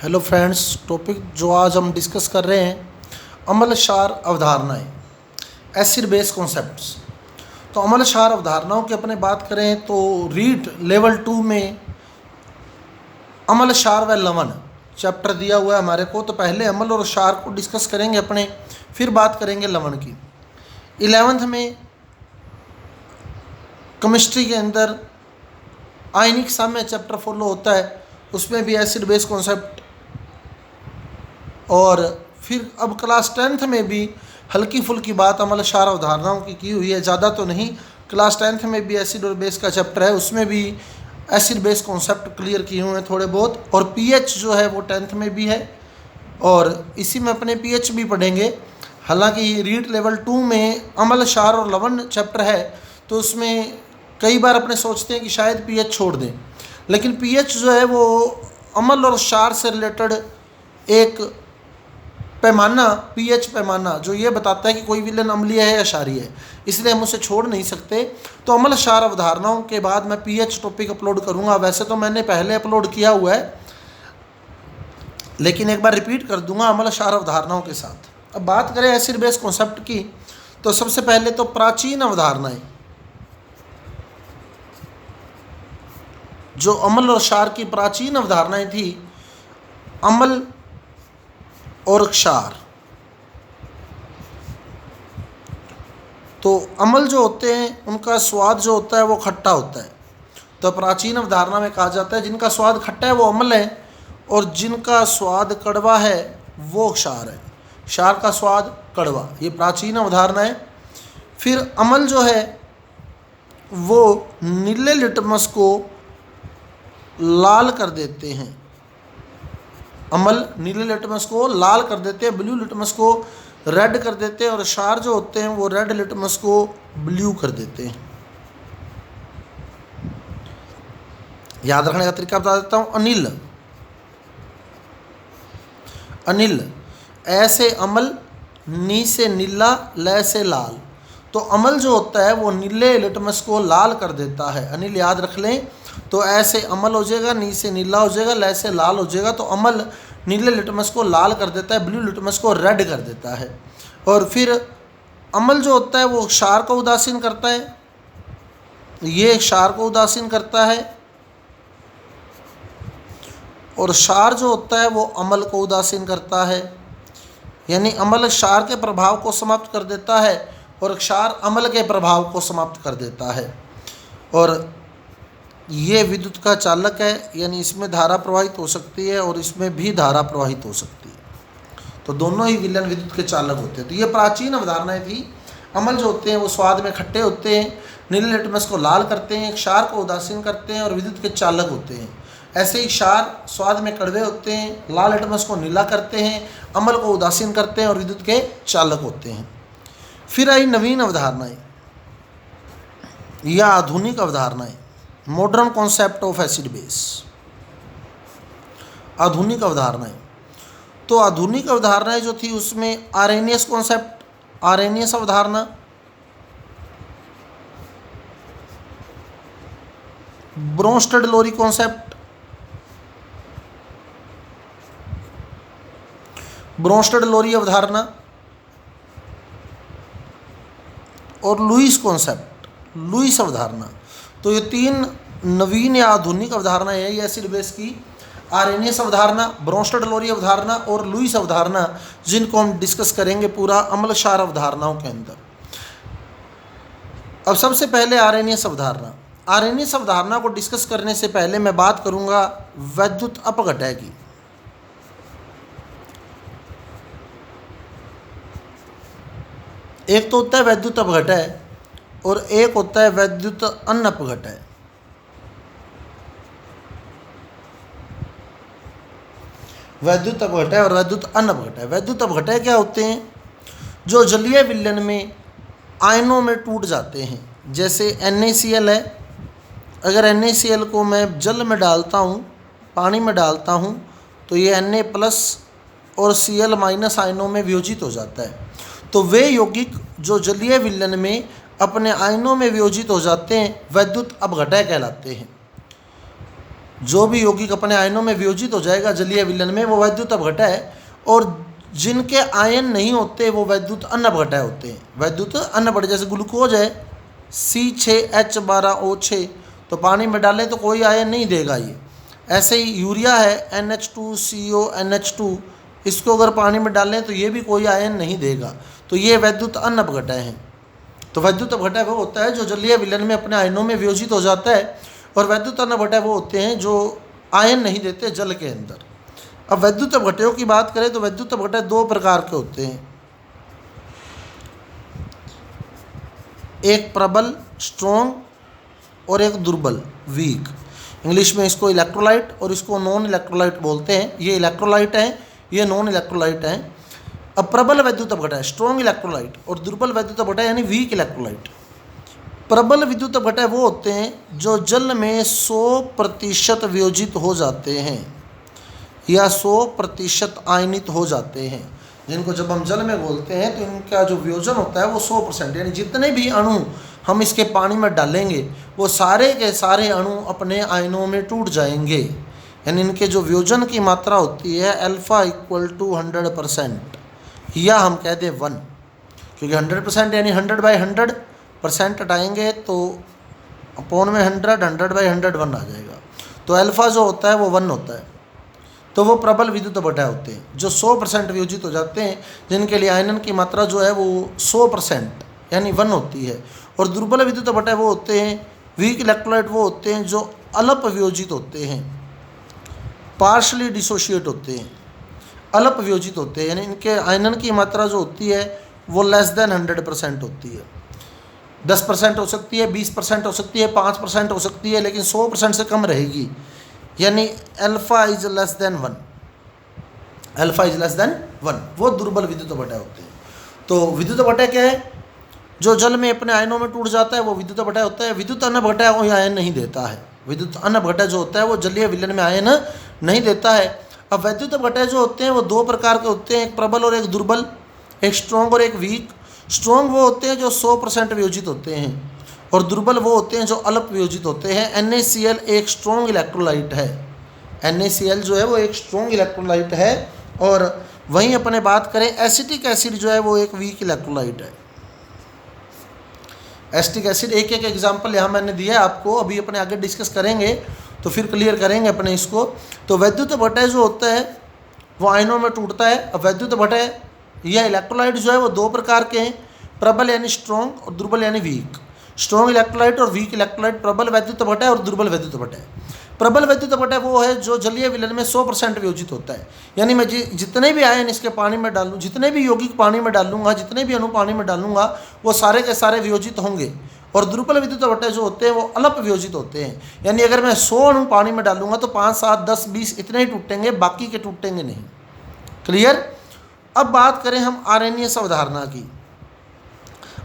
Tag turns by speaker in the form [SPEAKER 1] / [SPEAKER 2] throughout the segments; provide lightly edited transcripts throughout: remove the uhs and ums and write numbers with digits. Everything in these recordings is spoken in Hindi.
[SPEAKER 1] हेलो फ्रेंड्स, टॉपिक जो आज हम डिस्कस कर रहे हैं अमल क्षार अवधारणाएं, एसिड बेस कॉन्सेप्ट्स। तो अमल क्षार अवधारणाओं की अपने बात करें तो रीट लेवल 2 में अमल क्षार व लवण चैप्टर दिया हुआ है हमारे को। तो पहले अमल और क्षार को डिस्कस करेंगे अपने, फिर बात करेंगे लवण की। 11th में केमिस्ट्री के अंदर आयनिक साम्य चैप्टर फॉलो होता है, उसमें भी एसिड बेस कॉन्सेप्ट। और फिर अब क्लास 10th में भी हल्की फुल्की बात अमल क्षार अवधारणाओं की हुई है, ज़्यादा तो नहीं। क्लास 10th में भी एसिड और बेस का चैप्टर है, उसमें भी एसिड बेस कॉन्सेप्ट क्लियर किए हुए हैं थोड़े बहुत। और पीएच जो है वो 10th में भी है और इसी में अपने पीएच भी पढ़ेंगे। हालांकि रीड लेवल 2 में अमल क्षार और लवण चैप्टर है, तो उसमें कई बार अपने सोचते हैं कि शायद पीएच छोड़ दें, लेकिन पीएच जो है वो अमल और क्षार से रिलेटेड एक पैमाना, पीएच पैमाना, जो ये बताता है कि कोई विलेन अम्लीय है या क्षारीय है, इसलिए हम उसे छोड़ नहीं सकते। तो अमल क्षार अवधारणाओं के बाद मैं पीएच टॉपिक अपलोड करूंगा। वैसे तो मैंने पहले अपलोड किया हुआ है, लेकिन एक बार रिपीट कर दूंगा अमल क्षार अवधारणाओं के साथ। अब बात करें एसिड बेस कॉन्सेप्ट की, तो सबसे पहले तो प्राचीन अवधारणाएं, जो अमल और क्षार की प्राचीन अवधारणाएं थी, अमल और क्षार। तो अमल जो होते हैं उनका स्वाद जो होता है वो खट्टा होता है। तो प्राचीन अवधारणा में कहा जाता है जिनका स्वाद खट्टा है वो अमल है, और जिनका स्वाद कड़वा है वो क्षार है। क्षार का स्वाद कड़वा, ये प्राचीन अवधारणा है। फिर अमल जो है वो नीले लिटमस को लाल कर देते हैं, अमल नीले लिटमस को लाल कर देते हैं, ब्लू लिटमस को रेड कर देते हैं, और क्षार जो होते हैं वो रेड लिटमस को ब्लू कर देते हैं। याद रखने का तरीका बता देता हूँ। अनिल, अनिल, ऐसे अमल, नी से नीला, ल से लाल। तो अमल जो होता है वो नीले लिटमस को लाल कर देता है, अनिल याद रख लें। तो ऐसे अमल हो जाएगा, नी से नीला हो जाएगा, ल से लाल हो जाएगा। तो अमल नीले लिटमस को लाल कर देता है, ब्लू लिटमस को रेड कर देता है। और फिर अमल जो होता है वो क्षार को उदासीन करता है, ये क्षार को उदासीन करता है, और क्षार जो होता है वो अमल को उदासीन करता है। यानी अमल क्षार के प्रभाव को समाप्त कर देता है और क्षार अमल के प्रभाव को समाप्त कर देता है। और ये विद्युत का चालक है, यानी इसमें धारा प्रवाहित हो सकती है और इसमें भी धारा प्रवाहित हो सकती है। तो दोनों ही विलेन विद्युत के चालक होते हैं। तो ये प्राचीन अवधारणाएं थी। अमल जो होते हैं वो स्वाद में खट्टे होते हैं, नीले लिटमस को लाल करते हैं, क्षार को उदासीन करते हैं और विद्युत के चालक होते हैं। ऐसे ही क्षार स्वाद में कड़वे होते हैं, लाल लिटमस को नीला करते हैं, अमल को उदासीन करते हैं और विद्युत के चालक होते हैं। फिर आई नवीन अवधारणाएं या आधुनिक अवधारणाएं, modern concept of acid base. आधुनिक अवधारणाएं, तो आधुनिक अवधारणाएं जो थी उसमें आरएनएस कॉन्सेप्ट, आरएनएस अवधारणा, ब्रोंस्टेड लोरी कॉन्सेप्ट, ब्रोंस्टेड लोरी अवधारणा, और लुईस कॉन्सेप्ट, लुईस अवधारणा। तो ये तीन नवीन या आधुनिक अवधारणाएं हैं ये एसिड बेस की। आरएनएस अवधारणा, ब्रोंस्टेड लोरी अवधारणा और लुईस अवधारणा, जिनको हम डिस्कस करेंगे पूरा अमल क्षार अवधारणाओं के अंदर। अब सबसे पहले आरएनएस अवधारणा। आरएनएस अवधारणा को डिस्कस करने से पहले मैं बात करूंगा वैद्युत अपघटय की। एक तो होता है वैद्युत अपघटय और एक होता है वैद्युत अनअपघटय। वैद्युत अपघटय और वैद्युत अनअपघटय। वैद्युत अपघटय क्या होते हैं? जो जलीय विलयन में आयनों में टूट जाते हैं। जैसे NaCl है, अगर NaCl को मैं जल में डालता हूँ, पानी में डालता हूँ, तो ये Na+ और Cl- आयनों में वियोजित हो जाता है। तो वे यौगिक जो जलीय विलयन में अपने आयनों में वियोजित हो जाते हैं वैद्युत अपघटय कहलाते हैं। जो भी यौगिक अपने आयनों में वियोजित हो जाएगा जलीय विलयन में वो वैद्युत अपघटय है, और जिनके आयन नहीं होते वो वैद्युत अनअपघटय होते हैं। वैद्युत अनअपघटय जैसे ग्लूकोज है C6H12O6, तो पानी में डालें तो कोई आयन नहीं देगा ये। ऐसे ही यूरिया है NH2CONH2, इसको अगर पानी में डालें तो ये भी कोई आयन नहीं देगा, तो ये वैद्युत अनअपघटय हैं। तो वैद्युत अपघटय वो होता है जो जलीय विलयन में अपने आयनों में वियोजित हो जाता है, और वैद्युत अनअपघटय वो होते हैं जो आयन नहीं देते जल के अंदर। अब वैद्युत अपघटयों की बात करें तो वैद्युत अपघटय दो प्रकार के होते हैं, एक प्रबल स्ट्रॉन्ग और एक दुर्बल वीक। इंग्लिश में इसको इलेक्ट्रोलाइट और इसको नॉन इलेक्ट्रोलाइट बोलते हैं। ये इलेक्ट्रोलाइट हैं, ये नॉन इलेक्ट्रोलाइट हैं। अब प्रबल वैद्युत अपघटय स्ट्रॉन्ग इलेक्ट्रोलाइट और दुर्बल वैद्युत अपघटय यानी वीक इलेक्ट्रोलाइट। प्रबल विद्युत अपघटय वो होते हैं जो जल में 100% वियोजित हो जाते हैं या 100% आयनित हो जाते हैं, जिनको जब हम जल में घोलते हैं तो इनका जो वियोजन होता है वो 100%, यानी जितने भी अणु हम इसके पानी में डालेंगे वो सारे के सारे अणु अपने आयनों में टूट जाएंगे। यानी इनके जो वियोजन की मात्रा होती है अल्फा = 100%, या हम कह दें 1, क्योंकि 100% यानी 100/100% हटाएंगे तो अपॉन में 100/100 1 आ जाएगा, तो अल्फा जो होता है वो 1 होता है। तो वो प्रबल विद्युत अपघटय होते हैं जो 100% वियोजित हो जाते हैं, जिनके लिए आयनन की मात्रा जो है वो 100% यानी 1 होती है। और दुर्बल विद्युत अपघटय वो होते हैं, वीक इलेक्ट्रोलाइट वो होते हैं जो अल्प वियोजित होते हैं, पार्शली डिसोशिएट होते हैं, अल्प वियोजित होते हैं, यानी इनके आयनन की मात्रा जो होती है वो <100% होती है। 10% हो सकती है, 20% हो सकती है, 5% हो सकती है, लेकिन 100% से कम रहेगी, यानी अल्फा = 1, अल्फा = 1, वो दुर्बल विद्युत अपघटय होते हैं। तो विद्युत अपघटय क्या है? जो जल में अपने आयनों में टूट जाता है वो विद्युत अपघटय होता है। विद्युत अनअपघटय कोई आयन नहीं देता है। विद्युत अनअपघटय जो होता है वो जलीय विलयन में आयन नहीं देता है। अब वैद्युत अपघटय जो होते हैं वो दो प्रकार के होते हैं, एक प्रबल और एक दुर्बल, एक स्ट्रॉन्ग और एक वीक। स्ट्रॉन्ग वो होते हैं जो 100% वियोजित होते हैं, और दुर्बल वो होते हैं जो अल्प वियोजित होते हैं। NaCl एक स्ट्रॉन्ग इलेक्ट्रोलाइट है, NaCl जो है वो एक स्ट्रॉन्ग इलेक्ट्रोलाइट है। और वहीं अपने बात करें एसिटिक एसिड जो है वो एक वीक इलेक्ट्रोलाइट है। एसिटिक एसिड एक एक एग्जाम्पल यहाँ मैंने दिया है आपको, अभी अपने आगे डिस्कस करेंगे तो फिर क्लियर करेंगे अपने इसको। तो वैद्युत अपघटय जो होता है वो आयनों में टूटता है। अब वैद्युत अपघटय या इलेक्ट्रोलाइट जो है वो दो प्रकार के हैं, प्रबल यानी स्ट्रॉन्ग और दुर्बल यानी वीक। स्ट्रॉन्ग इलेक्ट्रोलाइट और वीक इलेक्ट्रोलाइट, प्रबल वैद्युत अपघटय और दुर्बल वैद्युत अपघटय। प्रबल वैद्युत अपघटय वो है जो जलीय विलयन में 100% वियोजित होता है, यानी मैं जितने भी आयन इसके पानी में डालूँ, जितने भी यौगिक पानी में डालूंगा, जितने भी अणु पानी में डालूंगा वो सारे के सारे वियोजित होंगे। और दुर्बल विद्युत अपघटय जो होते हैं वो अल्प वियोजित होते हैं, यानी अगर मैं 100 अणु पानी में डालूंगा तो 5, 7, 10, 20 इतने ही टूटेंगे, बाकी के टूटेंगे नहीं। क्लियर? अब बात करें हम आरएनएस अवधारणा की।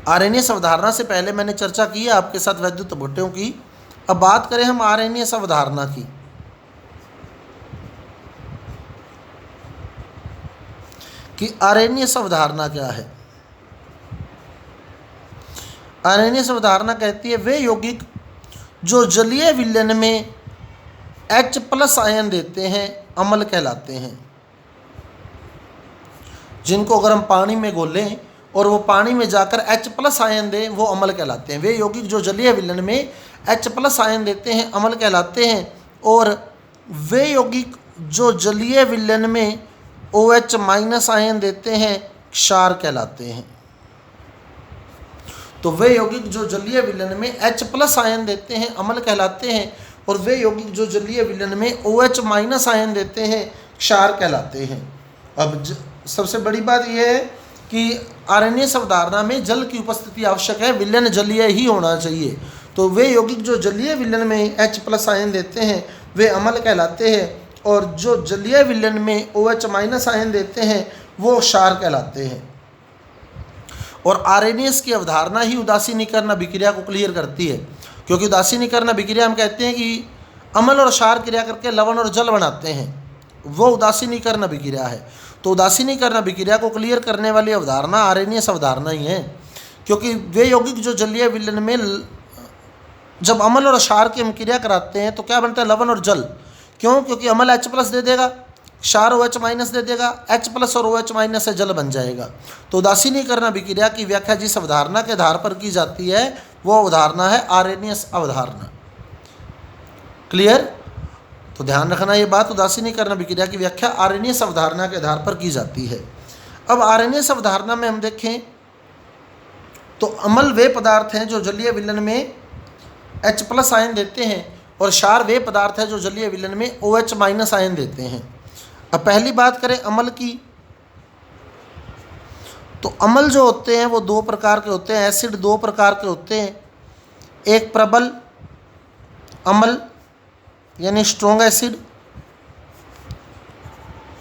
[SPEAKER 1] आरएनएस अवधारणा से पहले मैंने चर्चा की है आपके साथ वैद्युत अपघटयों की। अब बात करें हम आरएनएस अवधारणा की। कि आरएनएस अवधारणा क्या है? आरएनएस अवधारणा कहती है वे यौगिक जो जलीय विलयन में H+ आयन देते हैं अम्ल कहलाते हैं। जिनको अगर हम पानी में घोलें और वो पानी में जाकर H+ आयन दें वो अम्ल कहलाते हैं। वे यौगिक जो जलीय विलयन में H+ आयन देते हैं अम्ल कहलाते हैं। और वे यौगिक जो जलीय विलयन में OH- आयन देते हैं क्षार कहलाते हैं। तो वे यौगिक जो जलीय विलयन में H+ आयन देते हैं अम्ल कहलाते हैं, और वे यौगिक जो जलीय विलयन में OH- आयन देते हैं क्षार कहलाते हैं। अब सबसे बड़ी बात यह है कि आरएनएस अवधारणा में जल की उपस्थिति आवश्यक है, विलयन जलीय ही होना चाहिए। तो वे यौगिक जो जलीय विलयन में H+ आयन देते हैं वे अम्ल कहलाते हैं, और जो जलीय विलयन में OH- आयन देते हैं वो क्षार कहलाते हैं। और आरएनएस की अवधारणा ही उदासीनीकरण अभिक्रिया को क्लियर करती है, क्योंकि उदासीनीकरण अभिक्रिया हम कहते हैं कि अम्ल और क्षार क्रिया करके लवण और जल बनाते हैं, वो उदासीनीकरण अभिक्रिया है। तो उदासीनीकरण अभिक्रिया को क्लियर करने वाली अवधारणा आरएनएस अवधारणा ही है, क्योंकि वे यौगिक जो जलीय विलयन में जब अम्ल और क्षार की हम क्रिया कराते हैं तो क्या बनता है? लवण और जल। क्यों? क्योंकि अमल H प्लस दे देगा, क्षार OH माइनस दे देगा, H प्लस और OH माइनस से जल बन जाएगा। तो उदासीनीकरण अभिक्रिया की व्याख्या जिस अवधारणा के आधार पर की जाती है वो अवधारणा है आर्रेनियस अवधारणा। क्लियर? तो ध्यान रखना ये बात, उदासीनीकरण अभिक्रिया की व्याख्या आर्रेनियस अवधारणा के आधार पर की जाती है। अब आर्रेनियस अवधारणा में हम देखें तो अम्ल वे पदार्थ हैं जो जलीय विलयन में H प्लस आयन देते हैं और क्षार वे पदार्थ हैं जो जलीय विलयन में OH माइनस आयन देते हैं। अब पहली बात करें अम्ल की, तो अम्ल जो होते हैं वो दो प्रकार के होते हैं, एसिड दो प्रकार के होते हैं, एक प्रबल अम्ल यानी स्ट्रॉन्ग एसिड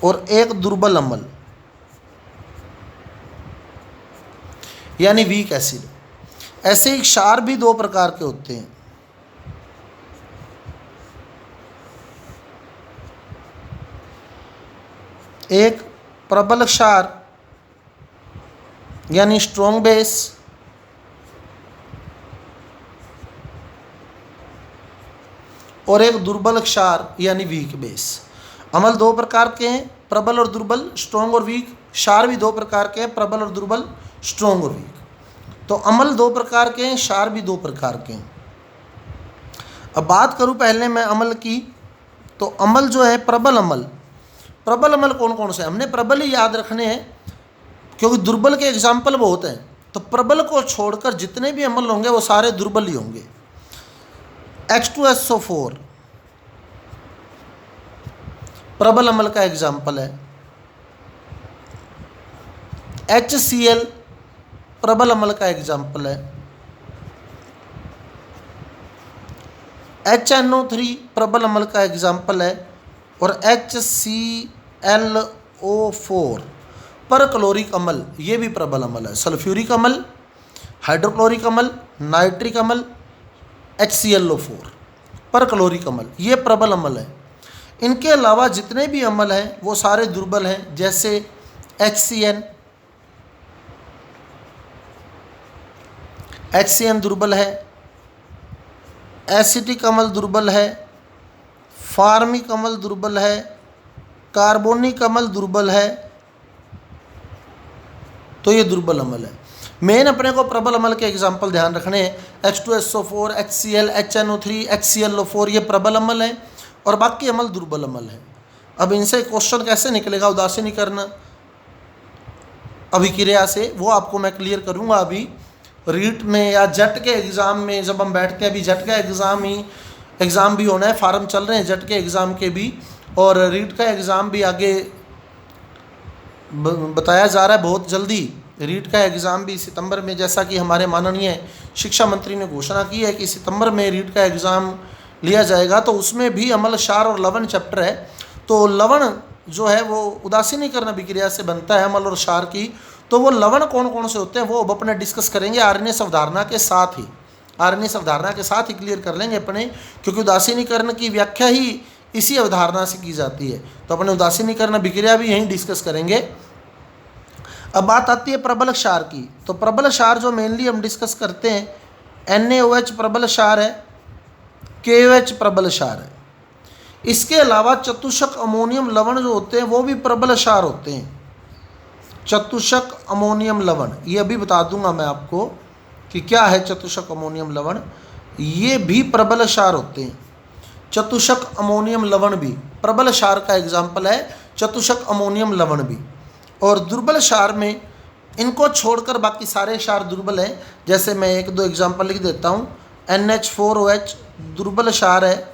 [SPEAKER 1] और एक दुर्बल अम्ल यानी वीक एसिड। ऐसे ही क्षार भी दो प्रकार के होते हैं, एक प्रबल क्षार यानी स्ट्रॉन्ग बेस और एक दुर्बल क्षार यानी वीक बेस। अम्ल दो प्रकार के हैं, प्रबल और दुर्बल, स्ट्रॉन्ग और वीक। क्षार भी दो प्रकार के हैं, प्रबल और दुर्बल, स्ट्रॉन्ग और वीक। तो अम्ल दो प्रकार के हैं, क्षार भी दो प्रकार के हैं। अब बात करूं पहले मैं अम्ल की, तो अम्ल जो है प्रबल अम्ल, प्रबल अम्ल कौन कौन से? हमने प्रबल ही याद रखने हैं क्योंकि दुर्बल के एग्जाम्पल बहुत हैं। तो प्रबल को छोड़कर जितने भी अम्ल होंगे वो सारे दुर्बल ही होंगे। H2SO4 प्रबल अम्ल का एग्जाम्पल है, HCl प्रबल अम्ल का एग्जाम्पल है, HNO3 प्रबल अम्ल का एग्जाम्पल है और HClO4 परक्लोरिक अम्ल ये भी प्रबल अम्ल है। सल्फ्यूरिक अम्ल, हाइड्रोक्लोरिक अम्ल, नाइट्रिक अम्ल, HClO4 परक्लोरिक अम्ल ये प्रबल अम्ल है। इनके अलावा जितने भी अम्ल हैं वो सारे दुर्बल हैं, जैसे HCN दुर्बल है, एसिटिक अम्ल दुर्बल है, फार्मिक अम्ल दुर्बल है, कार्बोनिक अम्ल दुर्बल है। तो ये दुर्बल अम्ल है। मेन अपने को प्रबल अम्ल के एग्जाम्पल ध्यान रखने हैं, H2SO4, HCl, HNO3, HClO4 ये प्रबल अम्ल है और बाकी अम्ल दुर्बल अम्ल है। अब इनसे क्वेश्चन कैसे निकलेगा उदासीनीकरण अभिक्रिया से, वो आपको मैं क्लियर करूँगा अभी रीट में या जेट के एग्ज़ाम में जब हम बैठते हैं। अभी जेट का एग्ज़ाम भी होना है, फार्म चल रहे हैं जेट के एग्ज़ाम के भी, और रीट का एग्ज़ाम भी आगे बताया जा रहा है बहुत जल्दी। रीट का एग्ज़ाम भी सितंबर में, जैसा कि हमारे माननीय शिक्षा मंत्री ने घोषणा की है कि सितंबर में रीट का एग्ज़ाम लिया जाएगा। तो उसमें भी अम्ल, क्षार और लवण चैप्टर है। तो लवण जो है वो उदासीनीकरण अभिक्रिया से बनता है अम्ल और क्षार की। तो वो लवण कौन कौन से होते हैं वो अब अपने डिस्कस करेंगे आर्रेनियस अवधारणा के साथ ही, आर्रेनियस अवधारणा के साथ ही क्लियर कर लेंगे अपने, क्योंकि उदासीनीकरण की व्याख्या ही इसी अवधारणा से की जाती है। तो अपने उदासीनीकरण अभिक्रिया भी यहीं डिस्कस करेंगे। अब बात आती है प्रबल क्षार की। तो प्रबल क्षार जो मेनली हम डिस्कस करते हैं, NaOH प्रबल क्षार है, KOH प्रबल क्षार है। इसके अलावा चतुष्क अमोनियम लवण जो होते हैं वो भी प्रबल क्षार होते हैं। चतुष्क अमोनियम लवण ये अभी बता दूंगा मैं आपको कि क्या है चतुष्क अमोनियम लवण, ये भी प्रबल क्षार होते हैं। चतुष्क अमोनियम लवण भी प्रबल क्षार का एग्जाम्पल है, चतुष्क अमोनियम लवण भी। और दुर्बल क्षार में इनको छोड़कर बाकी सारे क्षार दुर्बल हैं। जैसे मैं एक दो एग्जाम्पल लिख देता हूँ। NH4OH दुर्बल क्षार है,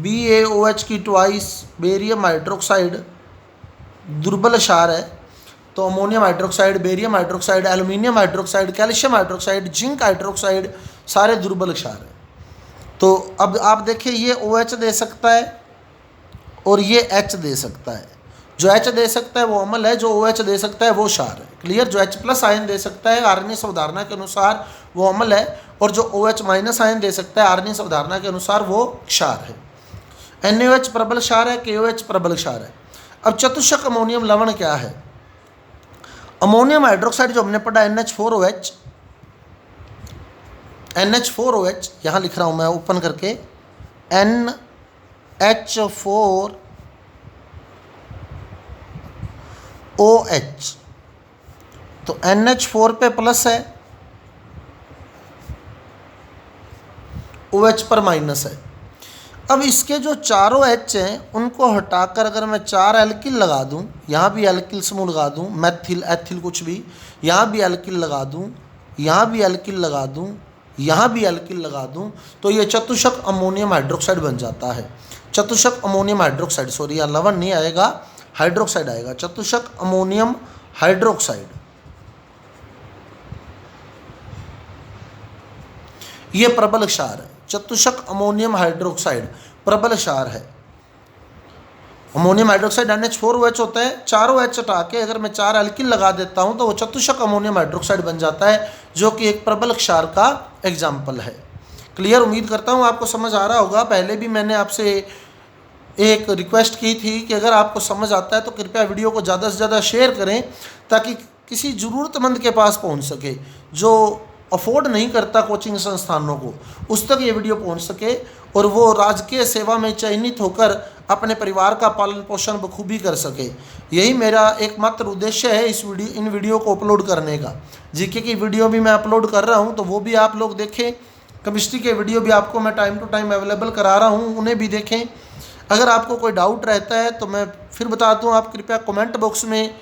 [SPEAKER 1] BaOH की ट्वाइस बेरियम हाइड्रोक्साइड दुर्बल क्षार है। तो ammonium hydroxide, barium hydroxide, aluminium hydroxide, calcium hydroxide, zinc hydroxide सारे दुर्बल क्षार हैं। तो अब आप देखिए ये OH दे सकता है और ये H दे सकता है। जो H दे सकता है वो अम्ल है, जो OH दे सकता है वो क्षार है। क्लियर? जो H प्लस आयन दे सकता है आर्रेनियस अवधारणा के अनुसार वो अम्ल है, और जो OH माइनस आयन दे सकता है आर्रेनियस अवधारणा के अनुसार वो क्षार है। NaOH प्रबल क्षार है, KOH प्रबल क्षार है। अब चतुष्क अमोनियम लवण क्या है? अमोनियम हाइड्रोक्साइड जो हमने पढ़ा NH4OH यहाँ लिख रहा हूँ मैं ओपन करके, H4OH, तो NH4 पे प्लस है, OH पर माइनस है। अब इसके जो चारों H हैं उनको हटाकर अगर मैं 4 एल्किल लगा दूं, यहाँ भी एल्किल समूह लगा दूं, मैथिल एथिल कुछ भी, यहाँ भी एल्किल लगा दूं, यहाँ भी एल्किल लगा दूं, यहाँ भी एल्किल लगा दूं, तो ये चतुष्क अमोनियम हाइड्रोक्साइड बन जाता है। चतुष्क अमोनियम हाइड्रोक्साइड, सॉरी यहाँ लवण नहीं आएगा, हाइड्रोक्साइड आएगा, चतुष्क अमोनियम हाइड्रोक्साइड। ये प्रबल क्षार है, चतुष्क अमोनियम हाइड्रोक्साइड प्रबल क्षार है। अमोनियम हाइड्रोक्साइड NH4OH होता है, चारों H हटा के अगर मैं 4 एल्किल लगा देता हूं तो वो चतुष्क अमोनियम हाइड्रोक्साइड बन जाता है, जो कि एक प्रबल क्षार का एग्जाम्पल है। क्लियर, उम्मीद करता हूं आपको समझ आ रहा होगा। पहले भी मैंने आपसे एक रिक्वेस्ट की थी कि अगर आपको समझ आता है तो कृपया वीडियो को ज़्यादा से ज़्यादा शेयर करें, ताकि किसी ज़रूरतमंद के पास पहुँच सके, जो अफोर्ड नहीं करता कोचिंग संस्थानों को, उस तक ये वीडियो पहुंच सके और वो राजकीय सेवा में चयनित होकर अपने परिवार का पालन पोषण बखूबी कर सके। यही मेरा एकमात्र उद्देश्य है इन वीडियो को अपलोड करने का। जीके की वीडियो भी मैं अपलोड कर रहा हूं, तो वो भी आप लोग देखें। केमिस्ट्री के वीडियो भी आपको मैं टाइम टू टाइम अवेलेबल करा रहा हूँ, उन्हें भी देखें। अगर आपको कोई डाउट रहता है तो मैं फिर बता दूँ, आप कृपया कमेंट बॉक्स में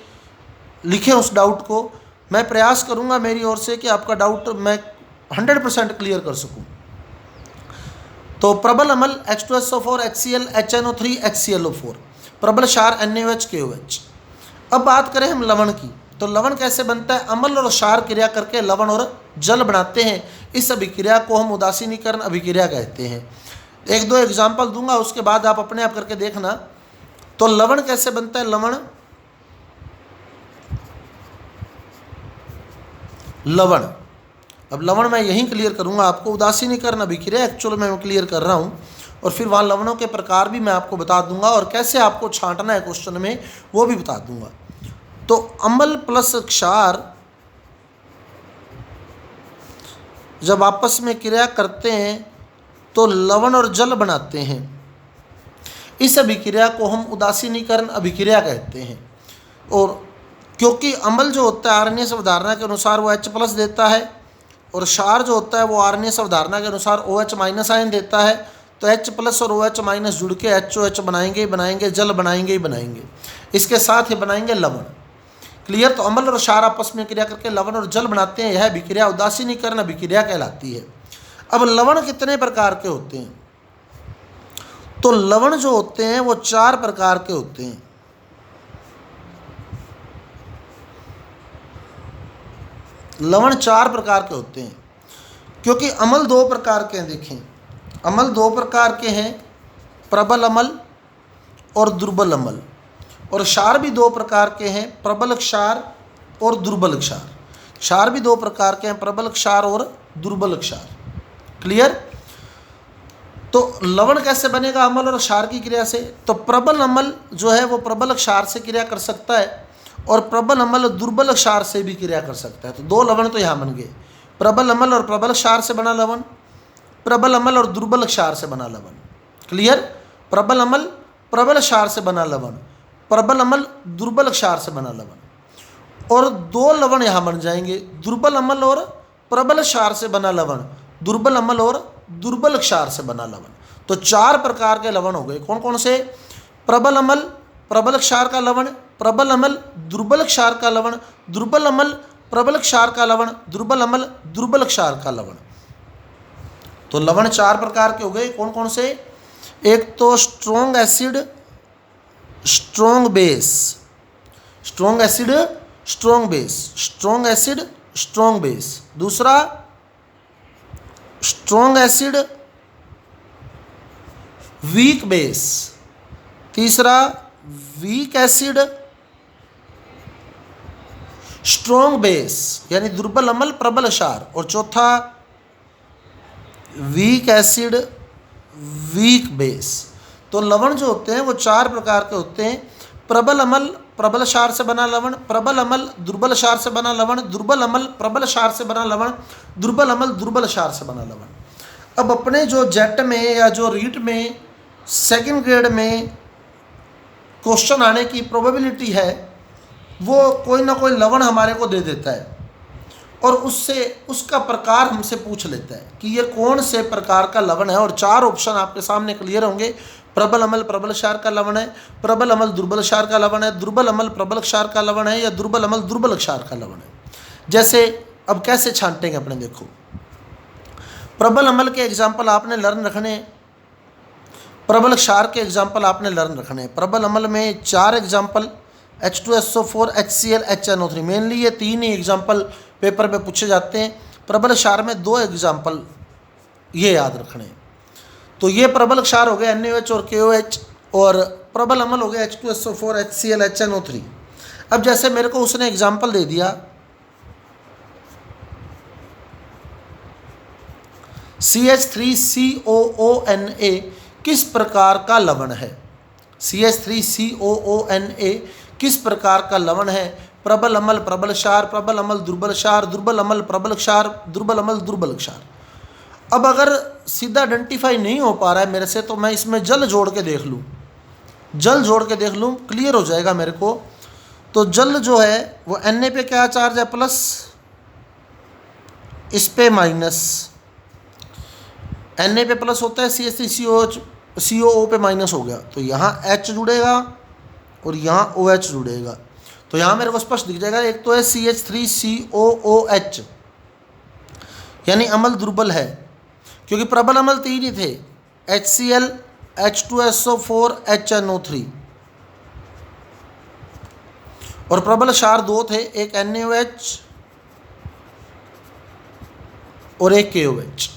[SPEAKER 1] लिखें उस डाउट को। मैं प्रयास करूंगा मेरी ओर से कि आपका डाउट मैं 100% क्लियर कर सकूं। तो प्रबल अम्ल H2SO4 HCl HNO3 HClO4, प्रबल क्षार NaOH। अब बात करें हम लवण की, तो लवण कैसे बनता है? अम्ल और क्षार क्रिया करके लवण और जल बनाते हैं। इस अभिक्रिया को हम उदासीनीकरण अभिक्रिया कहते हैं। 1-2 एग्जाम्पल दूंगा, उसके बाद आप अपने आप करके देखना। तो लवण कैसे बनता है? लवण, अब लवण मैं यहीं क्लियर करूंगा आपको। उदासीनीकरण अभिक्रिया एक्चुअल में मैं क्लियर कर रहा हूं, और फिर वहाँ लवणों के प्रकार भी मैं आपको बता दूंगा, और कैसे आपको छांटना है क्वेश्चन में वो भी बता दूंगा। तो अम्ल प्लस क्षार जब आपस में क्रिया करते हैं तो लवण और जल बनाते हैं। इस अभिक्रिया को हम उदासीनीकरण अभिक्रिया कहते हैं। और क्योंकि अम्ल जो होता है आर्यनीय अवधारणा के अनुसार वो H+ देता है, और क्षार जो होता है वो आर्यनीय अवधारणा के अनुसार OH- आयन देता है, तो H+ और OH- जुड़ के HOH बनाएंगे, जल बनाएंगे। इसके साथ ही बनाएंगे लवण। क्लियर? तो अम्ल और क्षार आपस में क्रिया करके लवण और जल बनाते हैं। यह अभिक्रिया उदासीनीकरण अभिक्रिया कहलाती है। अब लवण कितने प्रकार के होते हैं? तो लवण जो होते हैं वो 4 प्रकार के होते हैं। लवण 4 प्रकार के होते हैं, क्योंकि अम्ल 2 प्रकार के हैं। देखें, अम्ल 2 प्रकार के हैं, प्रबल अम्ल और दुर्बल अम्ल। और क्षार भी 2 प्रकार के हैं, प्रबल क्षार और दुर्बल क्षार। क्षार भी 2 प्रकार के हैं, प्रबल क्षार और दुर्बल क्षार। क्लियर? तो लवण कैसे बनेगा अम्ल और क्षार की क्रिया से? तो प्रबल अम्ल जो है वो प्रबल क्षार से क्रिया कर सकता है, और प्रबल अम्ल दुर्बल क्षार से भी क्रिया कर सकता है। तो 2 लवण तो यहाँ बन गए, प्रबल अम्ल और प्रबल क्षार से बना लवण, प्रबल अम्ल और दुर्बल क्षार से बना लवण। क्लियर? प्रबल अम्ल प्रबल क्षार से बना लवण, प्रबल अम्ल दुर्बल क्षार से बना लवण। और 2 लवण यहाँ बन जाएंगे, दुर्बल अम्ल और प्रबल क्षार से बना लवण, दुर्बल अम्ल और दुर्बल क्षार से बना लवण। तो 4 प्रकार के लवण हो गए। कौन कौन से? प्रबल अम्ल प्रबल क्षार का लवण, प्रबल अम्ल दुर्बल क्षार का लवण, दुर्बल अम्ल प्रबल क्षार का लवण, दुर्बल अम्ल दुर्बल क्षार का लवण। तो लवण 4 प्रकार के हो गए। कौन कौन से? एक तो strong acid, strong base, strong acid, strong base, strong acid, strong base. दूसरा स्ट्रॉन्ग एसिड, वीक बेस। तीसरा वीक एसिड, स्ट्रॉन्ग बेस यानी दुर्बल अम्ल प्रबल क्षार। और चौथा वीक एसिड, वीक बेस। तो लवण जो होते हैं वो 4 प्रकार के होते हैं। प्रबल अम्ल प्रबल क्षार से बना लवण, प्रबल अम्ल दुर्बल क्षार से बना लवण, दुर्बल अम्ल प्रबल क्षार से बना लवण, दुर्बल अम्ल दुर्बल क्षार से बना लवण। अब अपने जो जेट में या जो रीट में सेकंड ग्रेड में क्वेश्चन आने की प्रोबेबिलिटी है वो कोई ना कोई लवण हमारे को दे देता है और उससे उसका प्रकार हमसे पूछ लेता है कि ये कौन से प्रकार का लवण है, और 4 ऑप्शन आपके सामने क्लियर होंगे। प्रबल अम्ल प्रबल क्षार का लवण है, प्रबल अम्ल दुर्बल क्षार का लवण है, दुर्बल अम्ल प्रबल क्षार का लवण है, या दुर्बल अम्ल दुर्बल क्षार का लवण है। जैसे अब कैसे छांटेंगे अपने, देखो प्रबल अम्ल के एग्जाम्पल आपने लर्न रखने, प्रबल क्षार के एग्जाम्पल आपने लर्न रखने। प्रबल अम्ल में 4 example H2SO4 HCl HNO3, mainly ये 3 ही एग्जाम्पल पेपर में पूछे जाते हैं। प्रबल क्षार में 2 एग्जाम्पल ये याद रखने। तो ये प्रबल क्षार हो गए NaOH और KOH, और प्रबल अम्ल हो गया H2SO4 HCl HNO3। अब जैसे मेरे को उसने एग्जाम्पल दे दिया CH3COONA किस प्रकार का लवण है, CH3COONA किस प्रकार का लवण है। प्रबल अम्ल प्रबल क्षार, प्रबल अम्ल दुर्बल क्षार, दुर्बल अम्ल प्रबल क्षार, दुर्बल अम्ल दुर्बल क्षार। अब अगर सीधा आइडेंटिफाई नहीं हो पा रहा है मेरे से, तो मैं इसमें जल जोड़ के देख लूँ, जल जोड़ के देख लूँ, क्लियर हो जाएगा मेरे को। तो जल जो है वो Na पे क्या चार्ज है, प्लस, इस पे माइनस। Na पे प्लस होता है, CH3COO पे माइनस हो गया, तो यहाँ H जुड़ेगा और यहाँ OH जुड़ेगा। तो यहाँ मेरे को स्पष्ट दिख जाएगा, एक तो है CH3COOH यानी अम्ल दुर्बल है, क्योंकि प्रबल अम्ल 3 ही थे, HCl H2SO4 HNO3, और प्रबल क्षार 2 थे, एक NaOH और एक KOH।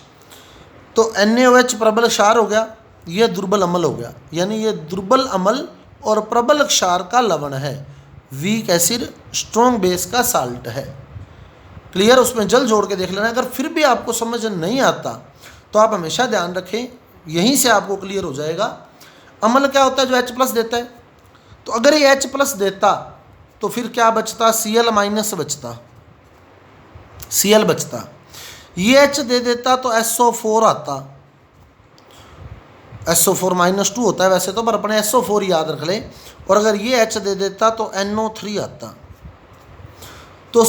[SPEAKER 1] तो NaOH प्रबल क्षार हो गया, ये दुर्बल अम्ल हो गया, यानी ये दुर्बल अम्ल और प्रबल क्षार का लवण है, वीक एसिड स्ट्रॉन्ग बेस का साल्ट है। क्लियर, उसमें जल जोड़ के देख लेना। अगर फिर भी आपको समझ नहीं आता तो आप हमेशा ध्यान रखें, यहीं से आपको क्लियर हो जाएगा। अम्ल क्या होता है, जो H+ देता है। तो अगर ये H+ देता तो फिर क्या बचता, Cl- बचता, Cl बचता। ये H दे देता तो SO4 आता, SO4-2 होता है वैसे तो, पर अपने SO4 याद रख लें। और अगर ये H दे देता तो NO3 आता। तो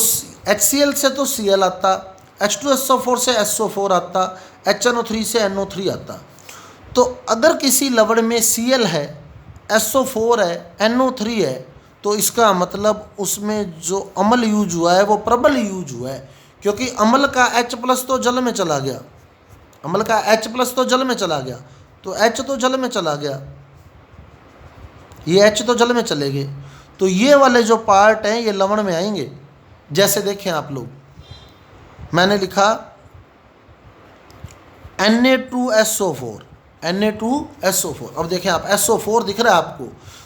[SPEAKER 1] HCl से तो Cl आता, H2SO4 से SO4 आता, HNO3 से NO3 आता। तो अगर किसी लवण में Cl है, SO4 है, NO3 है, तो इसका मतलब उसमें जो अम्ल यूज हुआ है वो प्रबल यूज हुआ है, क्योंकि अम्ल का H+ तो जल में चला गया, अम्ल का H+ तो जल में चला गया, तो H तो जल में चला गया, ये H तो जल में चले गए। तो ये वाले जो पार्ट हैं ये लवण में आएंगे। जैसे देखें आप लोग, मैंने लिखा Na2SO4, Na2SO4। अब देखें आप, SO4 दिख रहा है आपको,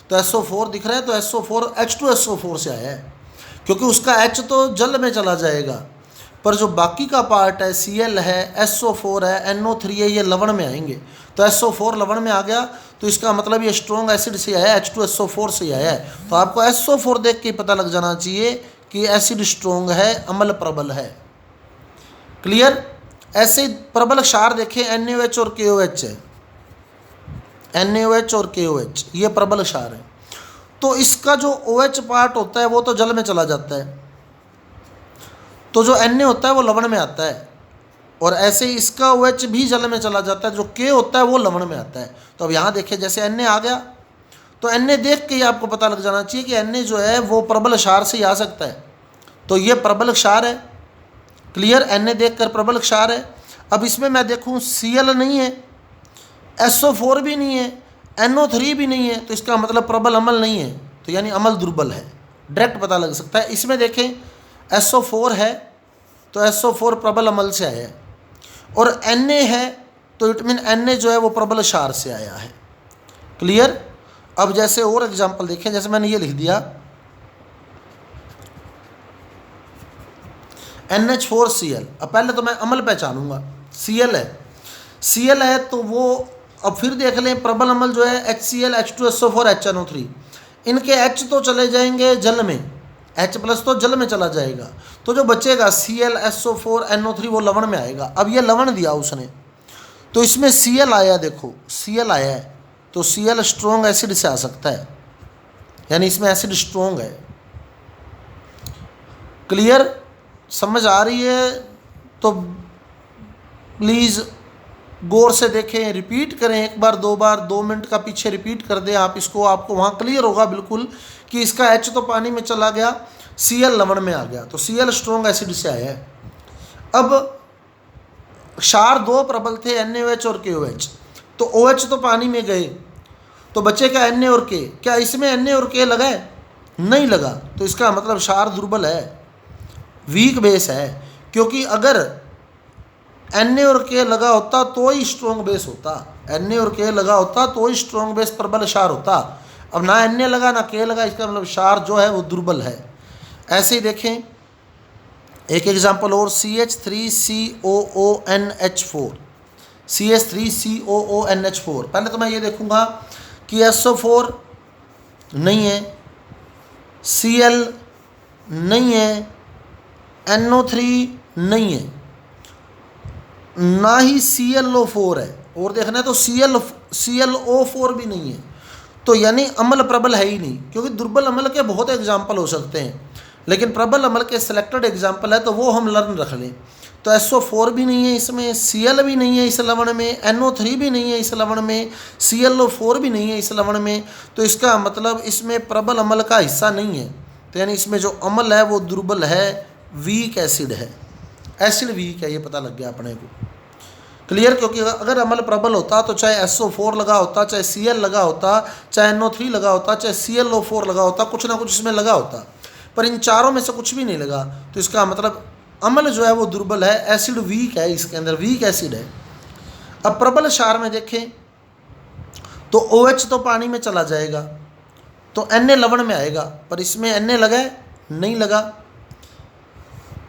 [SPEAKER 1] तो SO4 दिख रहा है, तो SO4 H2SO4 से आया है, क्योंकि उसका H तो जल में चला जाएगा, पर जो बाकी का पार्ट है, Cl है, SO4 है, NO3 है, ये लवण में आएंगे। तो SO4 लवण में आ गया, तो इसका मतलब ये स्ट्रॉन्ग एसिड से आया है, H2SO4 से आया है। तो आपको SO4 देख के पता लग जाना चाहिए कि एसिड स्ट्रॉन्ग है, अम्ल प्रबल है। क्लियर। ऐसे प्रबल क्षार देखें, NaOH और KOH है, NaOH और KOH ये प्रबल क्षार है। तो इसका जो OH पार्ट होता है वो तो जल में चला जाता है, तो जो Na होता है वो लवण में आता है, और ऐसे ही इसका OH भी जल में चला जाता है, जो K होता है वो लवण में आता है। तो अब यहाँ देखिए, जैसे Na आ गया, तो Na देख के ही आपको पता लग जाना चाहिए कि Na जो है वो प्रबल क्षार से ही आ सकता है, तो ये प्रबल क्षार है। क्लियर, Na देख कर प्रबल क्षार है। अब इसमें मैं देखूँ Cl नहीं है, SO4 भी नहीं है, NO3 भी नहीं है, तो इसका मतलब प्रबल अम्ल नहीं है, तो यानी अम्ल दुर्बल है, डायरेक्ट पता लग सकता है। इसमें देखें SO4 है, तो SO4 प्रबल अम्ल से आया है, और Na है, तो इट मीन Na जो है वो प्रबल क्षार से आया है। क्लियर। अब जैसे और एग्जांपल देखें, जैसे मैंने ये लिख दिया NH4Cl। अब पहले तो मैं अम्ल पहचानूंगा, Cl है तो वो, अब फिर देख लें प्रबल अम्ल जो है HCl H2SO4 HNO3, इनके H तो चले जाएंगे जल में, H+ तो जल में चला जाएगा, तो जो बचेगा Cl SO4 NO3 वो लवण में आएगा। अब ये लवण दिया उसने, तो इसमें Cl आया, देखो Cl आया है, तो Cl स्ट्रॉन्ग एसिड से आ सकता है, यानी इसमें एसिड स्ट्रॉन्ग है। क्लियर, समझ आ रही है तो प्लीज़ गौर से देखें, रिपीट करें एक बार 2 बार, 2 मिनट का पीछे रिपीट कर दें आप इसको, आपको वहाँ क्लियर होगा बिल्कुल कि इसका H तो पानी में चला गया, Cl लवण में आ गया, तो Cl स्ट्रॉन्ग एसिड से आया है। अब क्षार 2 प्रबल थे, NaOH और KOH, तो OH तो पानी में गए, तो बचे क्या Na और K। क्या इसमें Na और K लगा है? नहीं लगा, तो इसका मतलब क्षार दुर्बल है, वीक बेस है, क्योंकि अगर Na और K लगा होता तो ही स्ट्रॉन्ग बेस होता, Na और K लगा होता तो ही स्ट्रॉन्ग बेस प्रबल क्षार होता। अब ना Na लगा ना K लगा, इसका मतलब क्षार जो है वो दुर्बल है। ऐसे ही देखें एक एग्जांपल और, CH3COONH4, CH3COONH4। पहले तो मैं ये देखूंगा कि SO4 नहीं है, Cl नहीं है, NO3 नहीं है, ना ही ClO4 है, और देखना है तो ClO4 भी नहीं है, तो यानी अम्ल प्रबल है ही नहीं। क्योंकि दुर्बल अम्ल के बहुत एग्जाम्पल हो सकते हैं, लेकिन प्रबल अम्ल के सिलेक्टेड एग्जाम्पल है तो वो हम लर्न रख लें। तो SO4 भी नहीं है इसमें, Cl भी नहीं है इस लवण में, NO3 भी नहीं है इस लवण में, ClO4 भी नहीं है इस लवण में, तो इसका मतलब इसमें प्रबल अम्ल का हिस्सा नहीं है। तो यानी इसमें जो अम्ल है वो दुर्बल है, वीक एसिड है, एसिड वीक है, ये पता लग गया अपने को। क्लियर, क्योंकि अगर अम्ल प्रबल होता तो चाहे SO4 लगा होता, चाहे Cl लगा होता, चाहे NO3 लगा होता, चाहे ClO4 लगा होता, कुछ ना कुछ इसमें लगा होता, पर इन चारों में से कुछ भी नहीं लगा, तो इसका मतलब अम्ल जो है वो दुर्बल है, एसिड वीक है, इसके अंदर वीक एसिड है। अब प्रबल क्षार में देखें तो OH तो पानी में चला जाएगा, तो Na लवण में आएगा, पर इसमें Na लगा है? नहीं लगा,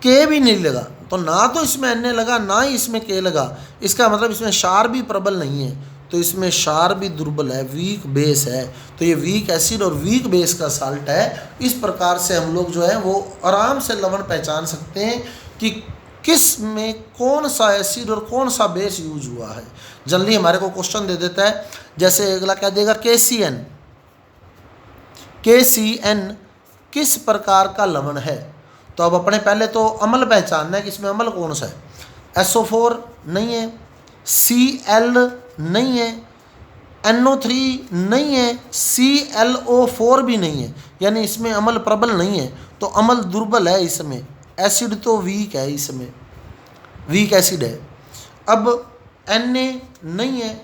[SPEAKER 1] K भी नहीं लगा, तो ना तो इसमें Na लगा ना ही इसमें K लगा, इसका मतलब इसमें क्षार भी प्रबल नहीं है, तो इसमें क्षार भी दुर्बल है, वीक बेस है। तो ये वीक एसिड और वीक बेस का साल्ट है। इस प्रकार से हम लोग जो है वो आराम से लवण पहचान सकते हैं कि किस में कौन सा एसिड और कौन सा बेस यूज हुआ है। जनरली हमारे को क्वेश्चन दे देता है, जैसे अगला क्या देगा, KCN किस प्रकार का लवण है। तो अब अपने पहले तो अम्ल पहचानना है कि इसमें अम्ल कौन सा है। SO4 नहीं है, Cl नहीं है, NO3 नहीं है, ClO4 भी नहीं है, यानी इसमें अम्ल प्रबल नहीं है, तो अम्ल दुर्बल है इसमें, एसिड तो वीक है, इसमें वीक एसिड है। अब Na नहीं है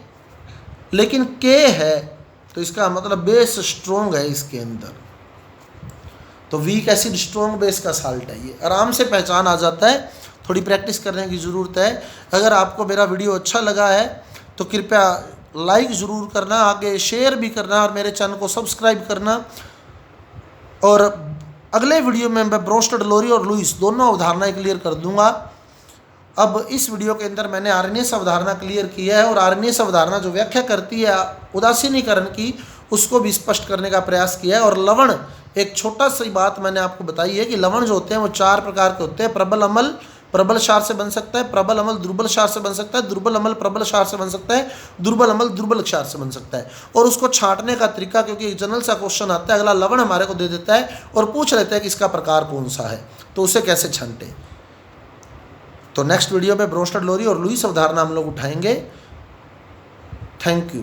[SPEAKER 1] लेकिन K है, तो इसका मतलब बेस स्ट्रोंग है इसके अंदर, तो वीक एसिड स्ट्रोंग बेस का साल्ट है। ये आराम से पहचान आ जाता है, थोड़ी प्रैक्टिस करने की ज़रूरत है। अगर आपको मेरा वीडियो अच्छा लगा है तो कृपया लाइक ज़रूर करना, आगे शेयर भी करना और मेरे चैनल को सब्सक्राइब करना। और अगले वीडियो में मैं ब्रोस्टेड लोरी और लुईस दोनों अवधारणाएं क्लियर कर दूंगा। अब इस वीडियो के अंदर मैंने आर्यनियस अवधारणा क्लियर किया है, और आर्यनियस अवधारणा जो व्याख्या करती है उदासीनीकरण की, उसको भी स्पष्ट करने का प्रयास किया है। और लवण, एक छोटा सी बात मैंने आपको बताई है कि लवण जो होते हैं वो 4 प्रकार के होते हैं। प्रबल अम्ल प्रबल क्षार से बन सकता है, प्रबल अम्ल दुर्बल क्षार से बन सकता है, दुर्बल अम्ल प्रबल क्षार से बन सकता है, दुर्बल अम्ल दुर्बल क्षार से बन सकता है। और उसको छांटने का तरीका, क्योंकि एक जनरल सा क्वेश्चन आता है, अगला लवण हमारे को दे देता है और पूछ लेता है कि इसका प्रकार कौन सा है, तो उसे कैसे छांटे। तो नेक्स्ट वीडियो में ब्रोस्टेड लोरी और लुईस अवधारणा हम लोग उठाएंगे। Thank you.